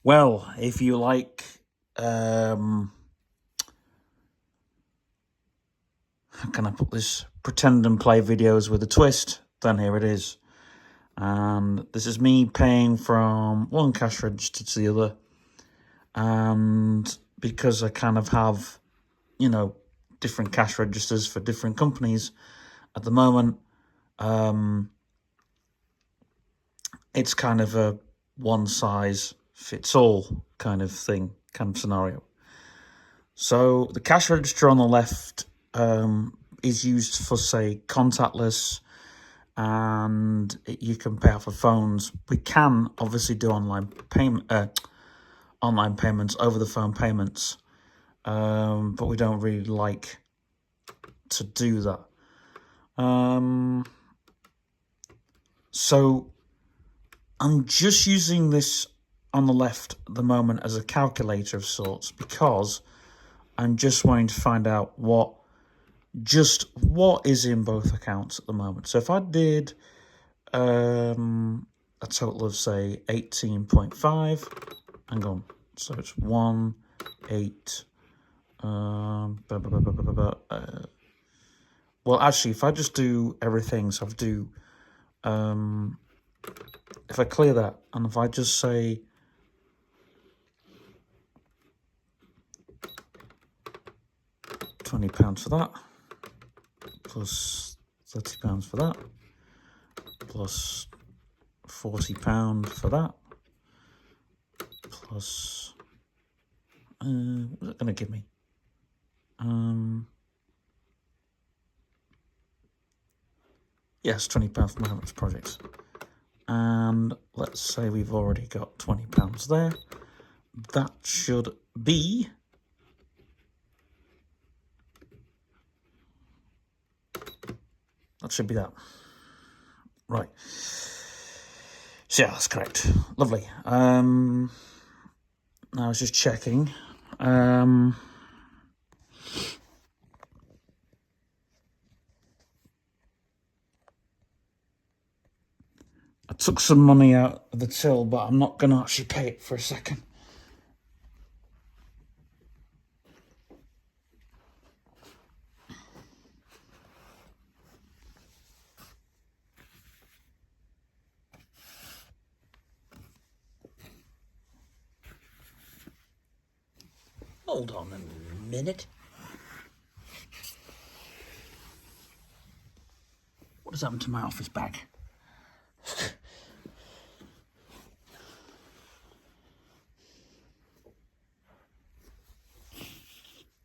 Well, if you like, how can I put this? Pretend and play videos with a twist, then here it is. And this is me paying from one cash register to the other. And because I kind of have, different cash registers for different companies at the moment, it's kind of a one size fits all kind of thing, kind of scenario. So the cash register on the left is used for, say, contactless, and you can pay off of phones. We can obviously do online payments, over the phone payments, but we don't really like to do that. So I'm just using this on the left at the moment as a calculator of sorts, because I'm just wanting to find out what is in both accounts at the moment. So if I did a total of, say, 18.5, hang on, so it's 1, 8, well, actually, if I just do everything, so I do, if I clear that, and if I just say £20 for that, plus £30 for that, plus £40 for that, plus, what's it going to give me? Yes, £20 for my Hamlet's projects. And let's say we've already got £20 there. That should be that. Right. So yeah, that's correct. Lovely. Now I was just checking. I took some money out of the till, but I'm not going to actually pay it for a second. Hold on a minute. What has happened to my office bag?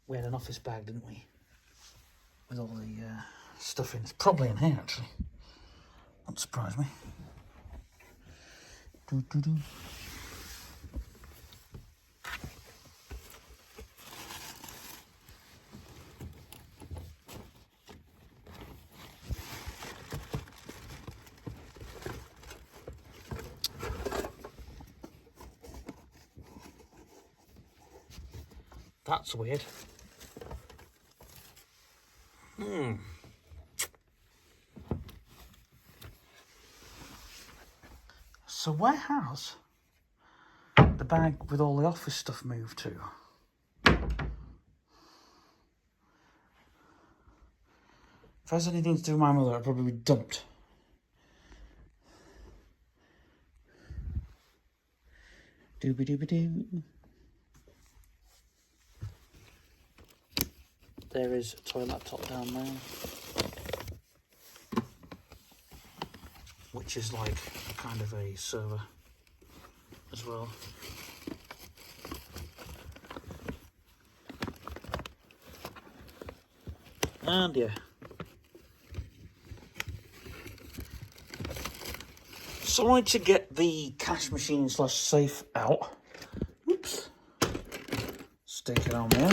We had an office bag, didn't we? With all the stuff in. It's probably in here, actually. Won't surprise me. Doo-doo-doo. That's weird. So where has the bag with all the office stuff moved to? If it has anything to do with my mother, it'd probably be dumped. Dooby-dooby-doo. There is a toy laptop down there, which is like kind of a server as well. And yeah. So I need to get the cash machine / safe out. Oops. Stick it on there.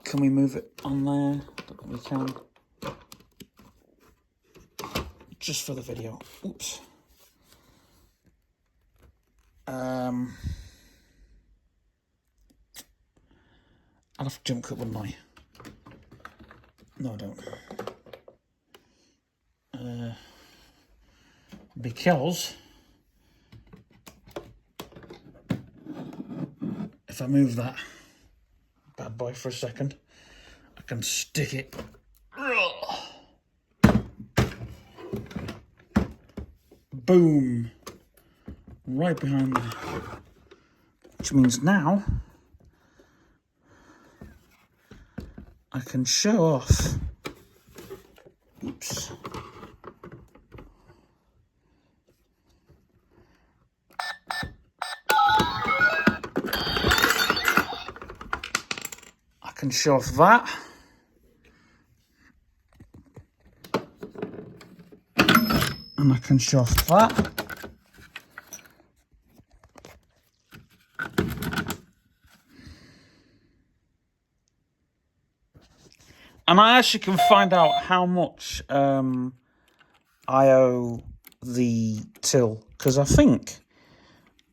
Can we move it on there? We can. Just for the video. Oops. I'd have to jump cut, wouldn't I? No, I don't. because if I move that bad boy for a second, I can stick it boom right behind there, which means now I can show off. Oops. I can show off that. And I can show off that. And I actually can find out how much I owe the till, because I think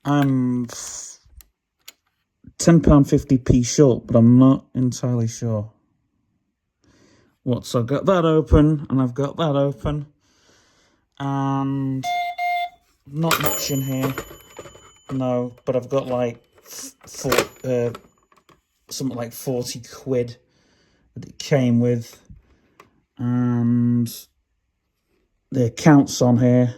I'm £10.50p short, but I'm not entirely sure. So I've got that open, and I've got that open, and not much in here. No, but I've got like something like 40 quid that it came with, and the accounts on here.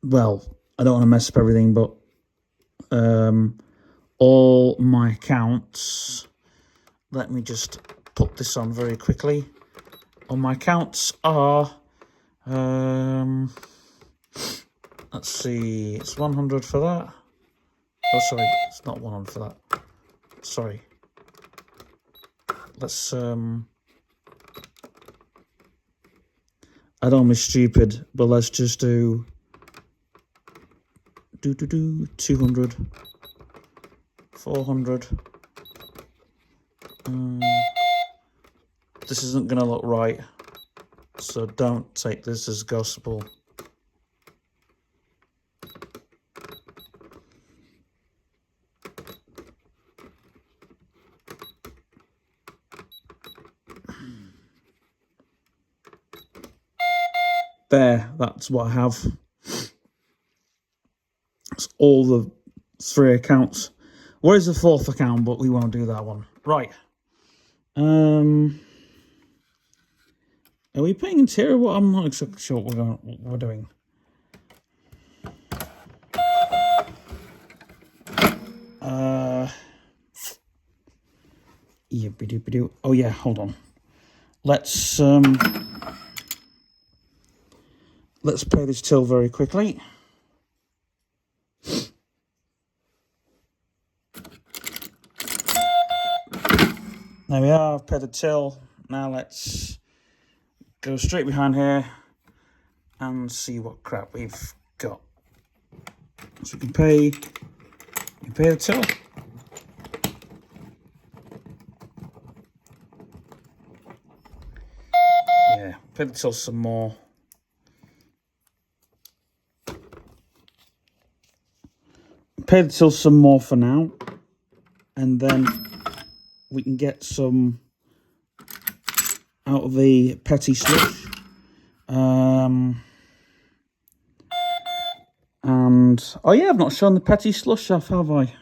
Well, I don't want to mess up everything, but all my accounts, let me just put this on very quickly. All my accounts are, let's see, it's 100 for that. Oh, sorry, it's not 100 for that. Sorry. Let's, I don't be stupid, but let's just do 200, 400. This isn't going to look right, so don't take this as gospel. There, that's what I have. It's all the 3 accounts. Where's the 4th account? But we won't do that one. Right. Are we paying into what? I'm not exactly sure what we're doing. Yippee-doopie-doo. Oh yeah, hold on. Let's pay this till very quickly. There we are, I've paid the till. Now let's go straight behind here and see what crap we've got. So we can pay the till. Yeah, pay the till some more. Pay the till some more for now, and then we can get some out of the petty slush. And oh yeah, I've not shown the petty slush off, have I?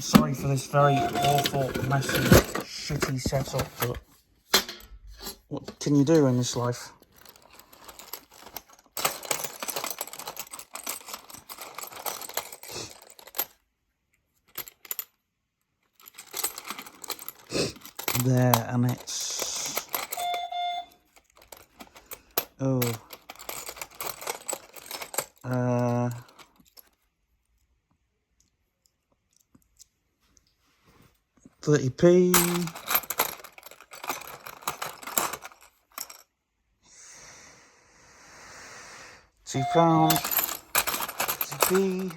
Sorry for this very awful, messy, shitty setup, but what can you do in this life? There, and it's... Oh. 30p. £2. 50p.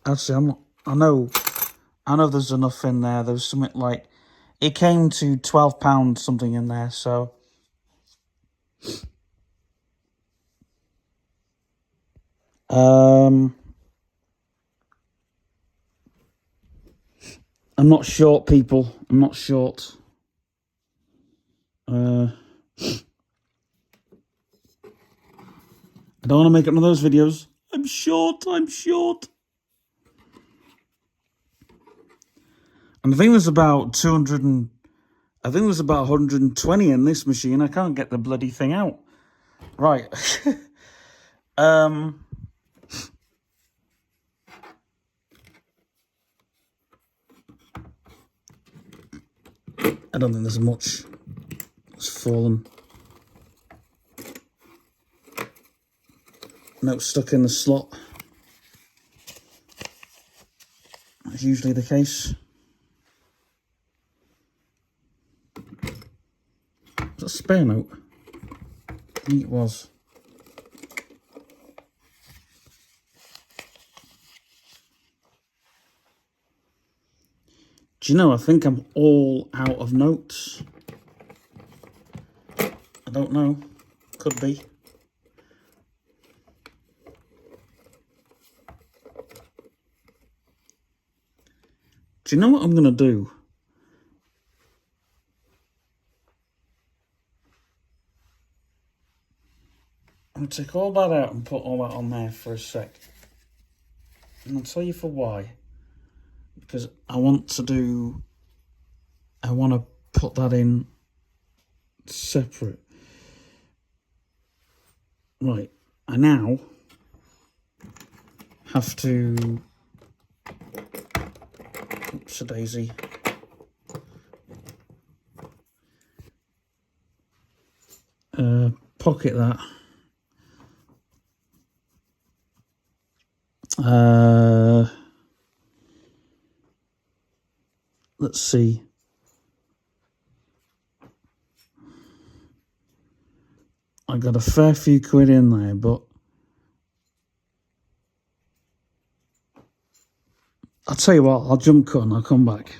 Actually, I know there's enough in there. There was something like, it came to £12 something in there, so. I'm not short, people. I'm not short. I don't want to make one of those videos. I'm short. And I think there's about 120 in this machine. I can't get the bloody thing out. Right. I don't think there's much. It's fallen. No, it's stuck in the slot. That's usually the case. Was that a spare note? I think it was. Do you know, I think I'm all out of notes. I don't know. Could be. Do you know what I'm going to do? I'm going to take all that out and put all that on there for a sec. And I'll tell you for why. Because I want to put that in separate. Right, I now have to, oops a daisy, pocket that. Let's see. I got a fair few quid in there, but I'll tell you what, I'll jump cut and I'll come back.